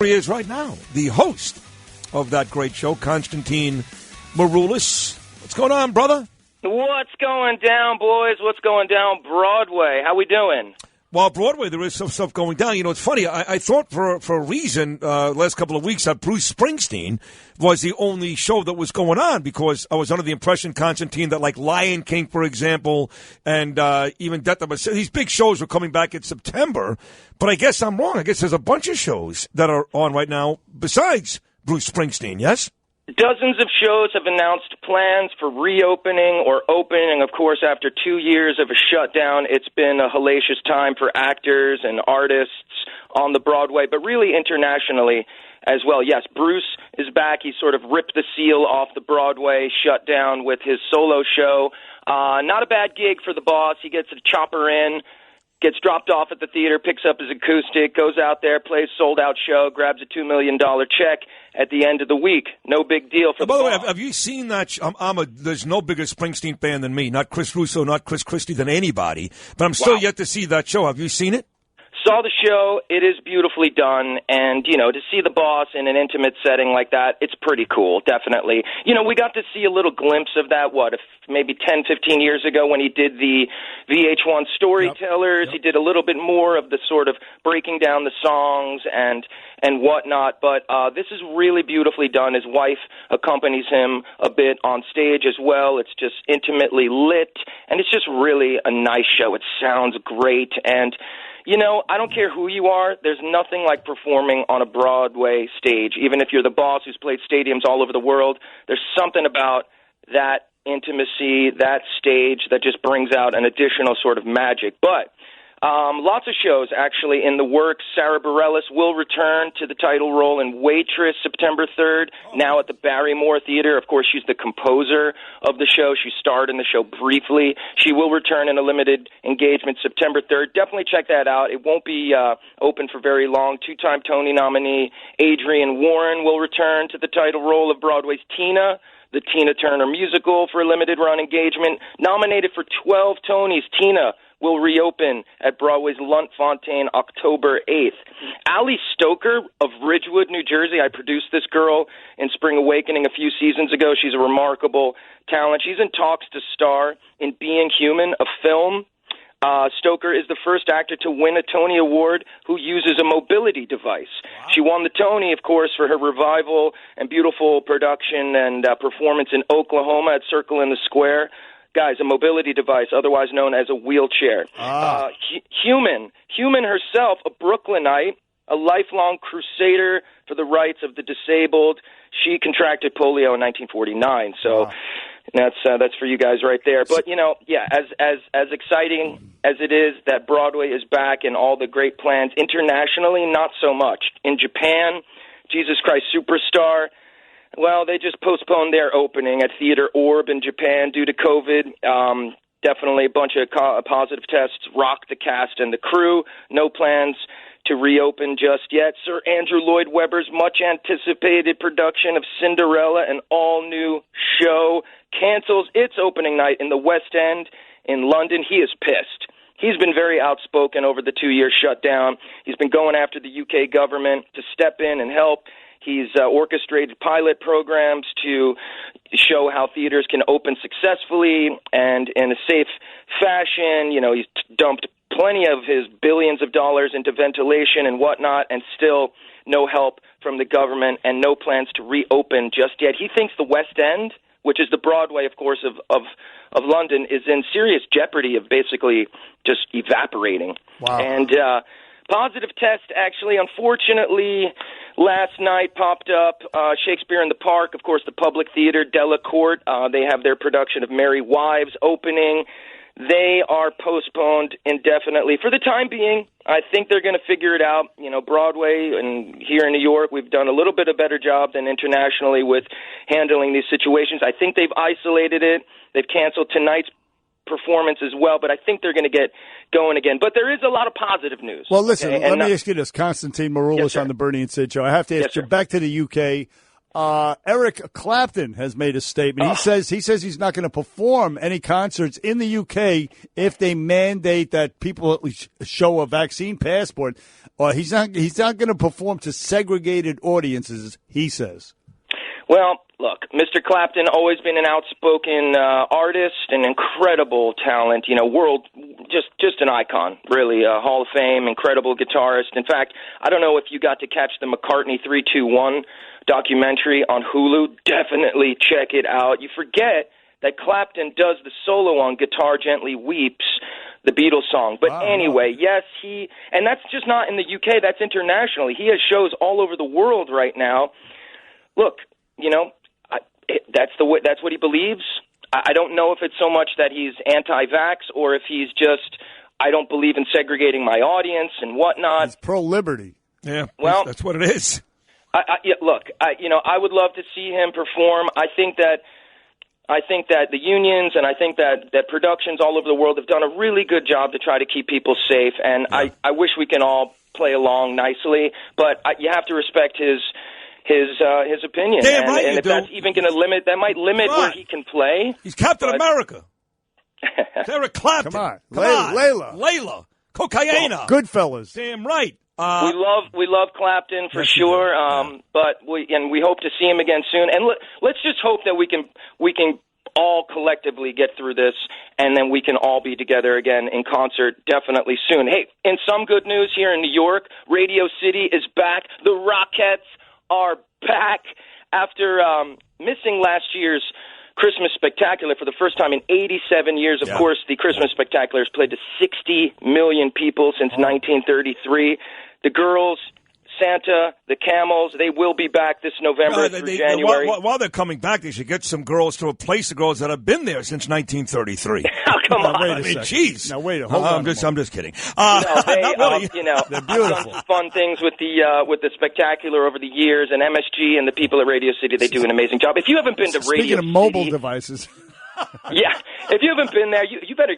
He is right now, the host of that great show, Constantine Maroulis. What's going on, brother? What's going down, boys? What's going down Broadway? How we doing? Well, Broadway, there is some stuff going down. You know, it's funny. I thought for a reason last couple of weeks that Bruce Springsteen was the only show that was going on because I was under the impression, Constantine, that like Lion King, for example, and even Death of a... These big shows were coming back in September, but I guess I'm wrong. I guess there's a bunch of shows that are on right now besides Bruce Springsteen, yes? Dozens of shows have announced plans for reopening or opening. Of course, after 2 years of a shutdown, it's been a hellacious time for actors and artists on the Broadway, but really internationally as well. Yes, Bruce is back. He sort of ripped the seal off the Broadway shutdown with his solo show. Not a bad gig for the boss. He gets a chopper in, gets dropped off at the theater, picks up his acoustic, goes out there, plays sold-out show, grabs a $2 million check at the end of the week. No big deal for the boss. By the way, have you seen that? There's no bigger Springsteen fan than me. Not Chris Russo, not Chris Christie, than anybody. But I'm still yet to see that show. Have you seen it? Saw the show. It is beautifully done. And, you know, to see the boss in an intimate setting like that, it's pretty cool, definitely. You know, we got to see a little glimpse of that, maybe 10, 15 years ago when he did the VH1 Storytellers. Yep. He did a little bit more of the sort of breaking down the songs and whatnot. But this is really beautifully done. His wife accompanies him a bit on stage as well. It's just intimately lit, and it's just really a nice show. It sounds great. And you know, I don't care who you are. There's nothing like performing on a Broadway stage. Even if you're the boss who's played stadiums all over the world, there's something about that intimacy, that stage, that just brings out an additional sort of magic. But lots of shows actually in the works. Sarah Bareilles will return to the title role in Waitress September 3rd, now at the Barrymore Theater. Of course, she's the composer of the show. She starred in the show briefly. She will return in a limited engagement September 3rd. Definitely check that out. It won't be open for very long. Two-time Tony nominee Adrienne Warren will return to the title role of Broadway's Tina, the Tina Turner musical, for a limited-run engagement. Nominated for 12 Tonys, Tina will reopen at Broadway's Lunt-Fontanne October 8th. Allie Stoker of Ridgewood, New Jersey. I produced this girl in Spring Awakening a few seasons ago. She's a remarkable talent. She's in talks to star in Being Human, a film. Stoker is the first actor to win a Tony Award who uses a mobility device. Wow. She won the Tony, of course, for her revival and beautiful production and performance in Oklahoma at Circle in the Square. Guys, a mobility device, otherwise known as a wheelchair. Human herself, a Brooklynite, a lifelong crusader for the rights of the disabled. She contracted polio in 1949, so that's for you guys right there. But you know, yeah, as exciting as it is that Broadway is back and all the great plans internationally, not so much. In Japan, Jesus Christ Superstar. Well, they just postponed their opening at Theater Orb in Japan due to COVID. Definitely a bunch of positive tests rocked the cast and the crew. No plans to reopen just yet. Sir Andrew Lloyd Webber's much-anticipated production of Cinderella, an all-new show, cancels its opening night in the West End in London. He is pissed. He's been very outspoken over the 2-year shutdown. He's been going after the UK government to step in and help. He's orchestrated pilot programs to show how theaters can open successfully and in a safe fashion. You know, he's dumped plenty of his billions of dollars into ventilation and whatnot, and still no help from the government and no plans to reopen just yet. He thinks the West End, which is the Broadway, of course, of London, is in serious jeopardy of basically just evaporating. Wow. And positive test, actually, unfortunately, last night popped up. Shakespeare in the Park, of course, the Public Theater, Delacorte. They have their production of Merry Wives opening. They are postponed indefinitely. For the time being, I think they're going to figure it out. You know, Broadway and here in New York, we've done a little bit of better job than internationally with handling these situations. I think they've isolated it. They've canceled tonight's performance as well, but I think they're going to get going again. But there is a lot of positive news. Well, listen, let me ask you this. Constantine Maroulis on the Bernie and Sid Show. I have to ask you, back to the UK. Eric Clapton has made a statement. He says he's not going to perform any concerts in the UK if they mandate that people at least show a vaccine passport. He's not going to perform to segregated audiences, he says. Well, look, Mr. Clapton, always been an outspoken artist, an incredible talent, just an icon, really, a Hall of Fame, incredible guitarist. In fact, I don't know if you got to catch the McCartney 321 documentary on Hulu. Definitely check it out. You forget that Clapton does the solo on Guitar Gently Weeps, the Beatles song. But anyway, yes, and that's just not in the UK, that's internationally. He has shows all over the world right now. Look, that's what he believes. I don't know if it's so much that he's anti-vax or if he's just, I don't believe in segregating my audience and whatnot. He's pro-liberty. Yeah, well, that's what it is. I would love to see him perform. I think that the unions and I think that productions all over the world have done a really good job to try to keep people safe, and I wish we can all play along nicely, but you have to respect his opinion. Damn right and if that's even going to limit, that might limit where he can play. He's Captain America. Eric Clapton. Come on. Layla. Cocaina. Goodfellas. Damn right. We love Clapton for sure, but we hope to see him again soon. And let's just hope that we can all collectively get through this, and then we can all be together again in concert definitely soon. Hey, in some good news here in New York, Radio City is back. The Rockettes are back after missing last year's Christmas Spectacular for the first time in 87 years. Of course, the Christmas Spectacular has played to 60 million people since 1933. The girls, Santa, the Camels, they will be back this November through January. While they're coming back, they should get some girls to replace the girls that have been there since 1933. Oh, come on. I mean, jeez. Now, wait, hold on. I'm just kidding. They're beautiful. Done fun things with the Spectacular over the years, and MSG and the people at Radio City, they do an amazing job. If you haven't been to Radio City... Speaking of mobile devices... Yeah, if you haven't been there, you better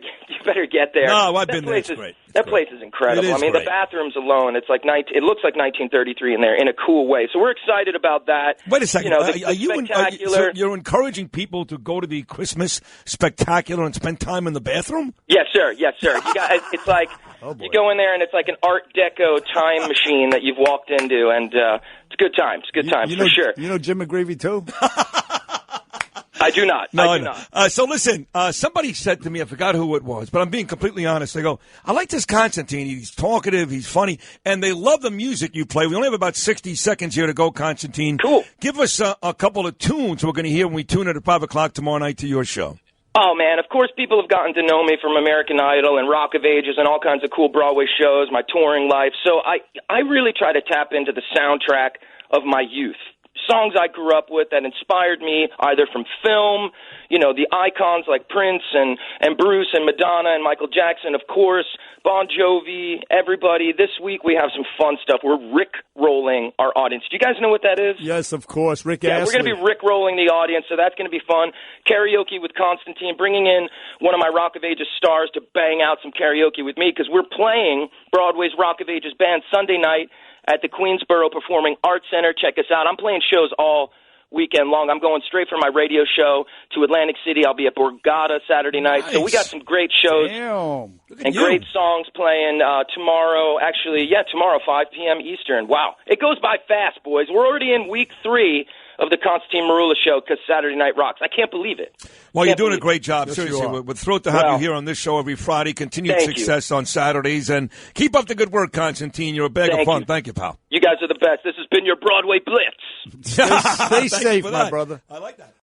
get there. No, I've been there. It's great. That place is incredible. I mean, the bathrooms alone, it looks like 1933 in there in a cool way. So we're excited about that. Wait a second. So you're encouraging people to go to the Christmas Spectacular and spend time in the bathroom? Yes, sir. It's like you go in there and it's like an Art Deco time machine that you've walked into, and it's good times. Good times for sure. You know Jim McGreevy too? I do not. I do not. So listen, somebody said to me, I forgot who it was, but I'm being completely honest. They go, I like this Constantine. He's talkative. He's funny. And they love the music you play. We only have about 60 seconds here to go, Constantine. Cool. Give us a couple of tunes we're going to hear when we tune in at 5 o'clock tomorrow night to your show. Oh, man, of course people have gotten to know me from American Idol and Rock of Ages and all kinds of cool Broadway shows, my touring life. So I really try to tap into the soundtrack of my youth. Songs I grew up with that inspired me either from film, the icons like Prince and Bruce and Madonna and Michael Jackson, of course, Bon Jovi, everybody. This week we have some fun stuff. We're Rick-rolling our audience. Do you guys know what that is? Yes, of course. Rick Astley. We're going to be Rick-rolling the audience, so that's going to be fun. Karaoke with Constantine, bringing in one of my Rock of Ages stars to bang out some karaoke with me because we're playing Broadway's Rock of Ages band Sunday night at the Queensboro Performing Arts Center. Check us out. I'm playing shows all weekend long. I'm going straight from my radio show to Atlantic City. I'll be at Borgata Saturday night. Nice. So we got some great shows and great songs playing tomorrow. Actually, tomorrow, 5 p.m. Eastern. Wow. It goes by fast, boys. We're already in week 3 of the Constantine Marula Show because Saturday Night rocks. I can't believe it. Well, you're doing a great job. Yes, seriously, we're thrilled to have you here on this show every Friday. Continued success on Saturdays, and keep up the good work, Constantine. You're a bag of fun. Thank you, pal. You guys are the best. This has been your Broadway Blitz. Stay safe, my brother. I like that.